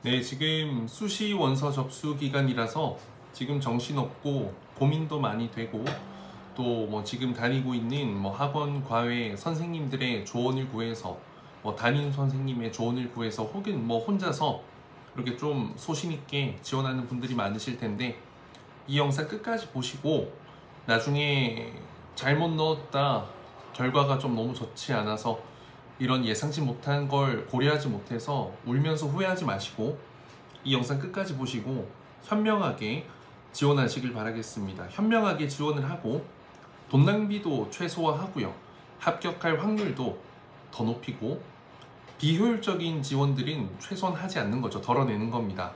네, 지금 수시 원서 접수 기간이라서 지금 정신없고 고민도 많이 되고 또 뭐 지금 다니고 있는 뭐 학원 과외 선생님들의 조언을 구해서 뭐 담임 선생님의 조언을 구해서 혹은 뭐 혼자서 이렇게 좀 소신 있게 지원하는 분들이 많으실 텐데 이 영상 끝까지 보시고 나중에 잘못 넣었다 결과가 좀 너무 좋지 않아서 이런 예상치 못한 걸 고려하지 못해서 울면서 후회하지 마시고 이 영상 끝까지 보시고 현명하게 지원하시길 바라겠습니다. 현명하게 지원을 하고 돈 낭비도 최소화하고요. 합격할 확률도 더 높이고 비효율적인 지원들은 최소화하지 않는 거죠. 덜어내는 겁니다.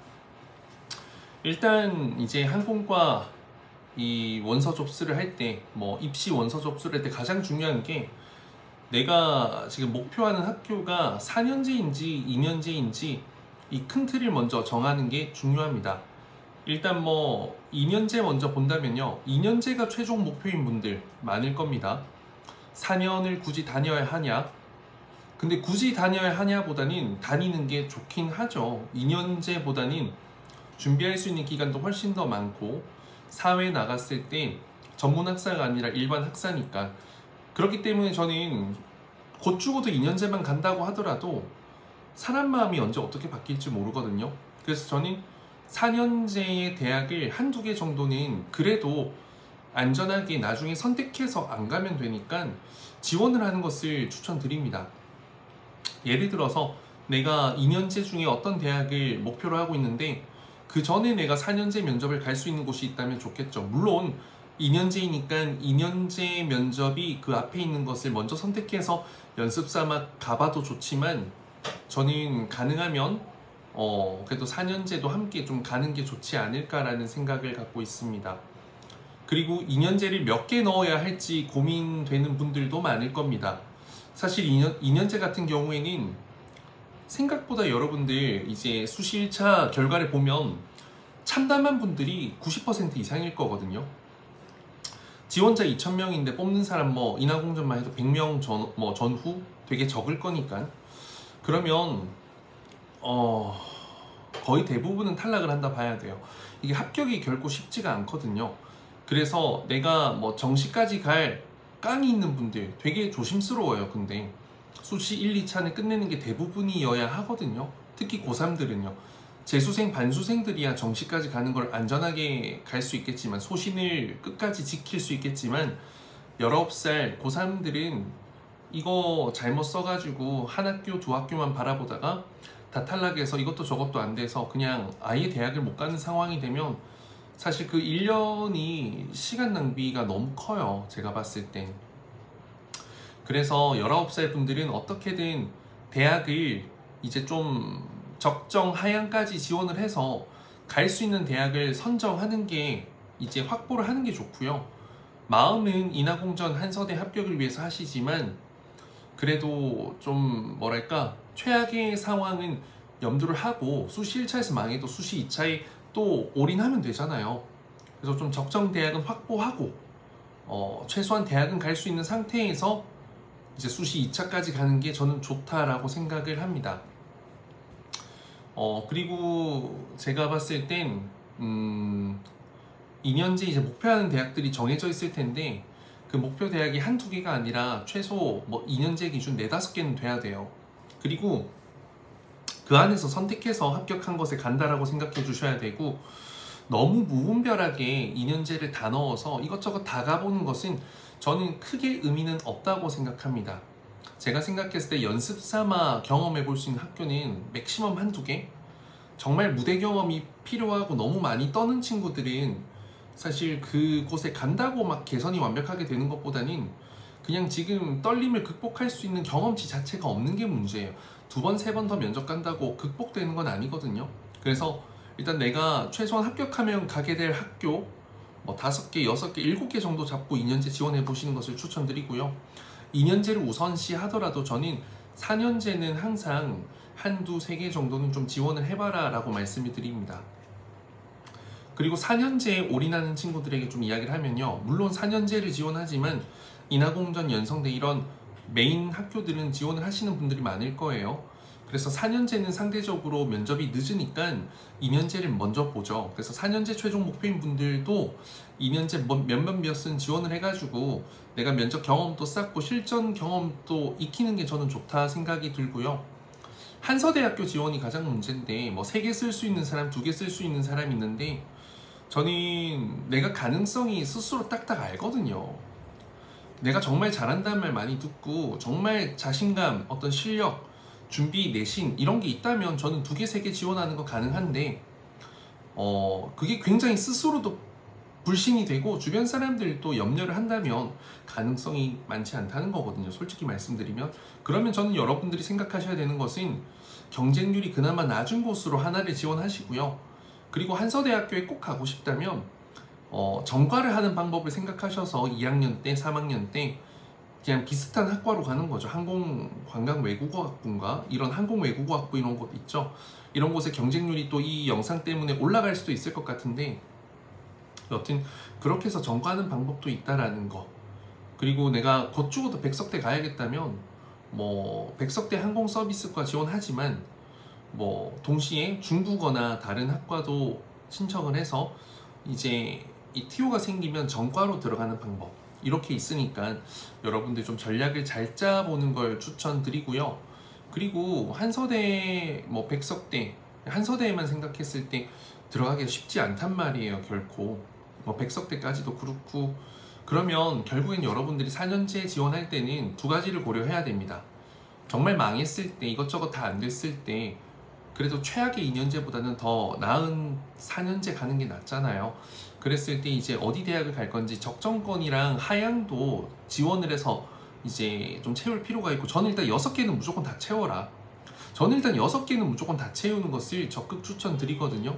일단 이제 항공과 이 원서 접수를 할 때 뭐 입시 원서 접수를 할 때 가장 중요한 게 내가 지금 목표하는 학교가 4년제인지 2년제인지 이 큰 틀을 먼저 정하는 게 중요합니다. 일단 뭐 2년제 먼저 본다면요, 2년제가 최종 목표인 분들 많을 겁니다. 4년을 굳이 다녀야 하냐? 근데 굳이 다녀야 하냐보다는 다니는 게 좋긴 하죠. 2년제보다는 준비할 수 있는 기간도 훨씬 더 많고 사회에 나갔을 때 전문 학사가 아니라 일반 학사니까. 그렇기 때문에 저는 곧 죽어도 2년제만 간다고 하더라도 사람 마음이 언제 어떻게 바뀔지 모르거든요. 그래서 저는 4년제의 대학을 한두 개 정도는 그래도 안전하게 나중에 선택해서 안 가면 되니까 지원을 하는 것을 추천드립니다. 예를 들어서 내가 2년제 중에 어떤 대학을 목표로 하고 있는데 그 전에 내가 4년제 면접을 갈 수 있는 곳이 있다면 좋겠죠. 물론 2년제이니까 2년제 면접이 그 앞에 있는 것을 먼저 선택해서 연습 삼아 가봐도 좋지만 저는 가능하면 그래도 4년제도 함께 좀 가는 게 좋지 않을까라는 생각을 갖고 있습니다. 그리고 2년제를 몇 개 넣어야 할지 고민되는 분들도 많을 겁니다. 사실 2년제 같은 경우에는 생각보다 여러분들 이제 수시 1차 결과를 보면 참담한 분들이 90% 이상일 거거든요. 지원자 2,000명인데 뽑는 사람 뭐 인하공전만 해도 100명 전후 되게 적을 거니까 그러면 거의 대부분은 탈락을 한다 봐야 돼요. 이게 합격이 결코 쉽지가 않거든요. 그래서 내가 뭐 정시까지 갈 깡이 있는 분들 되게 조심스러워요. 근데 수시 1, 2차는 끝내는 게 대부분이어야 하거든요. 특히 고3들은요. 재수생, 반수생들이야 정시까지 가는 걸 안전하게 갈 수 있겠지만 소신을 끝까지 지킬 수 있겠지만 19살 고3들은 이거 잘못 써가지고 한 학교, 두 학교만 바라보다가 다 탈락해서 이것도 저것도 안 돼서 그냥 아예 대학을 못 가는 상황이 되면 사실 그 1년이 시간 낭비가 너무 커요. 제가 봤을 땐. 그래서 19살 분들은 어떻게든 대학을 이제 좀 적정 하향까지 지원을 해서 갈 수 있는 대학을 선정하는 게 이제 확보를 하는 게 좋고요. 마음은 인하공전 한서대 합격을 위해서 하시지만 그래도 좀 뭐랄까 최악의 상황은 염두를 하고 수시 1차에서 망해도 수시 2차에 또 올인하면 되잖아요. 그래서 좀 적정 대학은 확보하고 최소한 대학은 갈 수 있는 상태에서 이제 수시 2차까지 가는 게 저는 좋다라고 생각을 합니다. 그리고 제가 봤을 땐 2년제 이제 목표하는 대학들이 정해져 있을 텐데 그 목표 대학이 한두 개가 아니라 최소 뭐 2년제 기준 4-5개는 돼야 돼요. 그리고 그 안에서 선택해서 합격한 것에 간다라고 생각해 주셔야 되고 너무 무분별하게 2년제를 다 넣어서 이것저것 다 가보는 것은 저는 크게 의미는 없다고 생각합니다. 제가 생각했을 때 연습 삼아 경험해 볼 수 있는 학교는 맥시멈 한두 개? 정말 무대 경험이 필요하고 너무 많이 떠는 친구들은 사실 그곳에 간다고 막 개선이 완벽하게 되는 것보다는 그냥 지금 떨림을 극복할 수 있는 경험치 자체가 없는 게 문제예요. 2번, 3번 더 면접 간다고 극복되는 건 아니거든요. 그래서 일단 내가 최소한 합격하면 가게 될 학교 뭐 5개, 6개, 7개 정도 잡고 2년제 지원해 보시는 것을 추천드리고요. 2년제를 우선시 하더라도 저는 4년제는 항상 한두, 3개 정도는 좀 지원을 해봐라 라고 말씀을 드립니다. 그리고 4년제에 올인하는 친구들에게 좀 이야기를 하면요, 물론 4년제를 지원하지만 인하공전, 연성대 이런 메인 학교들은 지원을 하시는 분들이 많을 거예요. 그래서 4년제는 상대적으로 면접이 늦으니까 2년제를 먼저 보죠. 그래서 4년제 최종 목표인 분들도 2년제 몇몇몇은 지원을 해가지고 내가 면접 경험도 쌓고 실전 경험도 익히는 게 저는 좋다 생각이 들고요. 한서대학교 지원이 가장 문제인데 뭐 3개 쓸 수 있는 사람, 2개 쓸 수 있는 사람이 있는데 저는 내가 가능성이 스스로 딱딱 알거든요. 내가 정말 잘한다는 말 많이 듣고 정말 자신감, 어떤 실력, 준비, 내신 이런 게 있다면 저는 2개, 3개 지원하는 거 가능한데 그게 굉장히 스스로도 불신이 되고 주변 사람들도 염려를 한다면 가능성이 많지 않다는 거거든요. 솔직히 말씀드리면. 그러면 저는 여러분들이 생각하셔야 되는 것은 경쟁률이 그나마 낮은 곳으로 하나를 지원하시고요. 그리고 한서대학교에 꼭 가고 싶다면 전과를 하는 방법을 생각하셔서 2학년 때, 3학년 때 그냥 비슷한 학과로 가는 거죠. 항공관광외국어학부인가? 이런 항공외국어학부 이런 곳 있죠. 이런 곳의 경쟁률이 또 이 영상 때문에 올라갈 수도 있을 것 같은데 여튼 그렇게 해서 전과하는 방법도 있다라는 거. 그리고 내가 곧 죽어도 백석대 가야겠다면 뭐 백석대 항공서비스과 지원하지만 뭐 동시에 중국어나 다른 학과도 신청을 해서 이제 이 TO가 생기면 전과로 들어가는 방법 이렇게 있으니까 여러분들 좀 전략을 잘 짜보는 걸 추천드리고요. 그리고 한서대, 뭐 백석대, 한서대에만 생각했을 때 들어가기가 쉽지 않단 말이에요. 결코 뭐 백석대까지도 그렇고. 그러면 결국엔 여러분들이 4년제 지원할 때는 2가지를 고려해야 됩니다. 정말 망했을 때, 이것저것 다 안 됐을 때 그래도 최악의 2년제보다는 더 나은 4년제 가는 게 낫잖아요. 그랬을 때 이제 어디 대학을 갈 건지 적정권이랑 하향도 지원을 해서 이제 좀 채울 필요가 있고, 저는 일단 6개는 무조건 다 채워라. 저는 일단 6개는 무조건 다 채우는 것을 적극 추천드리거든요.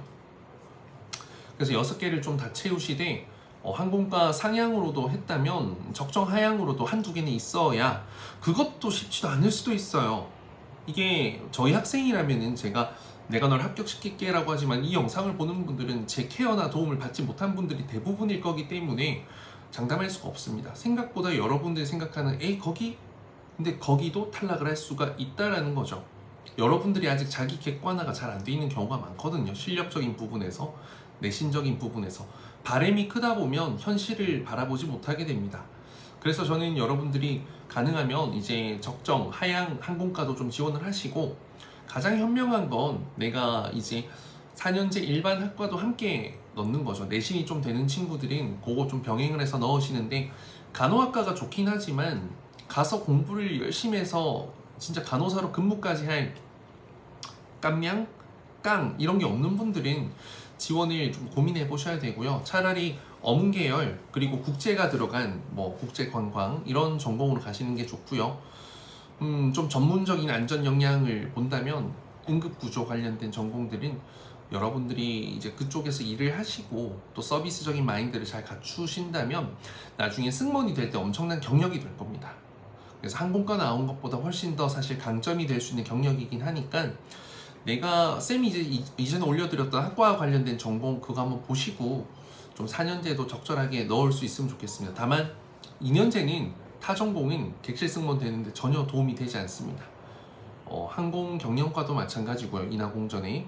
그래서 6개를 좀 다 채우시되 항공과 상향으로도 했다면 적정 하향으로도 1-2개는 있어야, 그것도 쉽지도 않을 수도 있어요. 이게 저희 학생이라면은 제가 내가 널 합격시킬게 라고 하지만 이 영상을 보는 분들은 제 케어나 도움을 받지 못한 분들이 대부분일 거기 때문에 장담할 수가 없습니다. 생각보다 여러분들이 생각하는 거기? 근데 거기도 탈락을 할 수가 있다라는 거죠. 여러분들이 아직 자기 객관화가 잘 안 돼 있는 경우가 많거든요. 실력적인 부분에서, 내신적인 부분에서. 바람이 크다 보면 현실을 바라보지 못하게 됩니다. 그래서 저는 여러분들이 가능하면 이제 적정, 하향, 항공과도 좀 지원을 하시고, 가장 현명한 건 내가 이제 4년제 일반 학과도 함께 넣는 거죠. 내신이 좀 되는 친구들은 그거 좀 병행을 해서 넣으시는데, 간호학과가 좋긴 하지만 가서 공부를 열심히 해서 진짜 간호사로 근무까지 할 깜냥, 깡 이런 게 없는 분들은 지원을 좀 고민해 보셔야 되고요. 차라리 어문계열 그리고 국제가 들어간 뭐 국제관광 이런 전공으로 가시는 게 좋고요. 좀 전문적인 안전 역량을 본다면 응급구조 관련된 전공들은 여러분들이 이제 그쪽에서 일을 하시고 또 서비스적인 마인드를 잘 갖추신다면 나중에 승무원이 될 때 엄청난 경력이 될 겁니다. 그래서 항공과 나온 것보다 훨씬 더 사실 강점이 될 수 있는 경력이긴 하니까, 내가 쌤이 이제 이전에 올려드렸던 학과와 관련된 전공 그거 한번 보시고 좀 4년제도 적절하게 넣을 수 있으면 좋겠습니다. 다만 2년제는 타 전공은 객실 승무원 되는데 전혀 도움이 되지 않습니다. 항공 경영과도 마찬가지고요. 인하공전에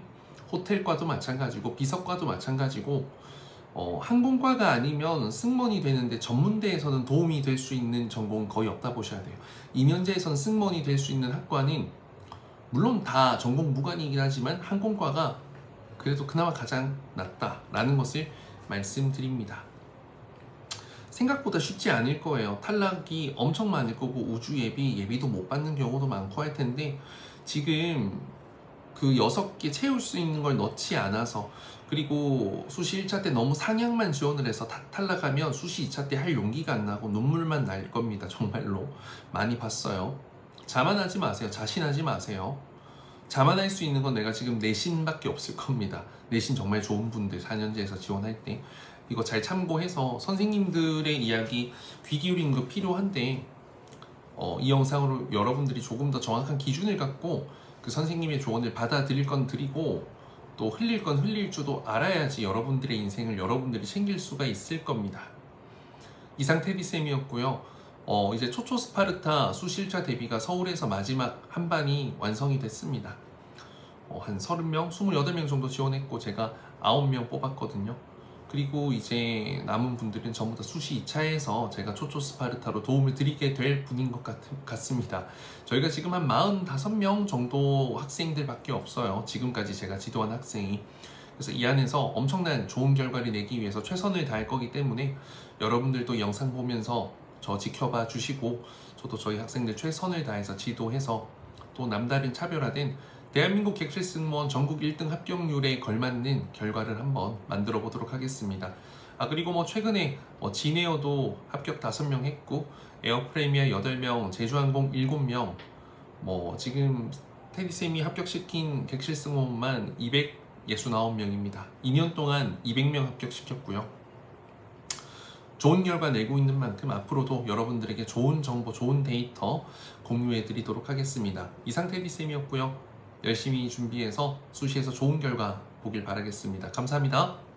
호텔과도 마찬가지고 비석과도 마찬가지고, 항공과가 아니면 승무원이 되는데 전문대에서는 도움이 될 수 있는 전공은 거의 없다 보셔야 돼요. 2년제에서는 승무원이 될 수 있는 학과는 물론 다 전공 무관이긴 하지만 항공과가 그래도 그나마 가장 낫다라는 것을 말씀드립니다. 생각보다 쉽지 않을 거예요. 탈락이 엄청 많을 거고 우주 예비도 못 받는 경우도 많고 할 텐데, 지금 그 6개 채울 수 있는 걸 넣지 않아서, 그리고 수시 1차 때 너무 상향만 지원을 해서 다 탈락하면 수시 2차 때 할 용기가 안 나고 눈물만 날 겁니다. 정말로 많이 봤어요. 자만하지 마세요. 자신하지 마세요. 자만할 수 있는 건 내가 지금 내신밖에 없을 겁니다. 내신 정말 좋은 분들 4년제에서 지원할 때 이거 잘 참고해서 선생님들의 이야기 귀 기울이는 거 필요한데, 이 영상으로 여러분들이 조금 더 정확한 기준을 갖고 그 선생님의 조언을 받아들일 건 드리고 또 흘릴 건 흘릴 줄도 알아야지 여러분들의 인생을 여러분들이 챙길 수가 있을 겁니다. 이상 태비쌤이었고요. 이제 초초 스파르타 수시 1차 대비가 서울에서 마지막 한 반이 완성이 됐습니다. 한 30명, 28명 정도 지원했고 제가 9명 뽑았거든요. 그리고 이제 남은 분들은 전부 다 수시 2차에서 제가 초초 스파르타로 도움을 드리게 될 분인 것 같습니다. 저희가 지금 한 45명 정도 학생들밖에 없어요. 지금까지 제가 지도한 학생이. 그래서 이 안에서 엄청난 좋은 결과를 내기 위해서 최선을 다할 거기 때문에 여러분들도 영상 보면서 저 지켜봐 주시고, 저도 저희 학생들 최선을 다해서 지도해서 또 남다른 차별화된 대한민국 객실 승무원 전국 1등 합격률에 걸맞는 결과를 한번 만들어 보도록 하겠습니다. 그리고 뭐 최근에 진에어도 합격 5명 했고, 에어프레미아 8명, 제주항공 7명, 뭐 지금 테디쌤이 합격시킨 객실 승무원만 269명입니다. 2년 동안 200명 합격시켰고요. 좋은 결과 내고 있는 만큼 앞으로도 여러분들에게 좋은 정보, 좋은 데이터 공유해 드리도록 하겠습니다. 이상 테디쌤이었고요. 열심히 준비해서 수시에서 좋은 결과 보길 바라겠습니다. 감사합니다.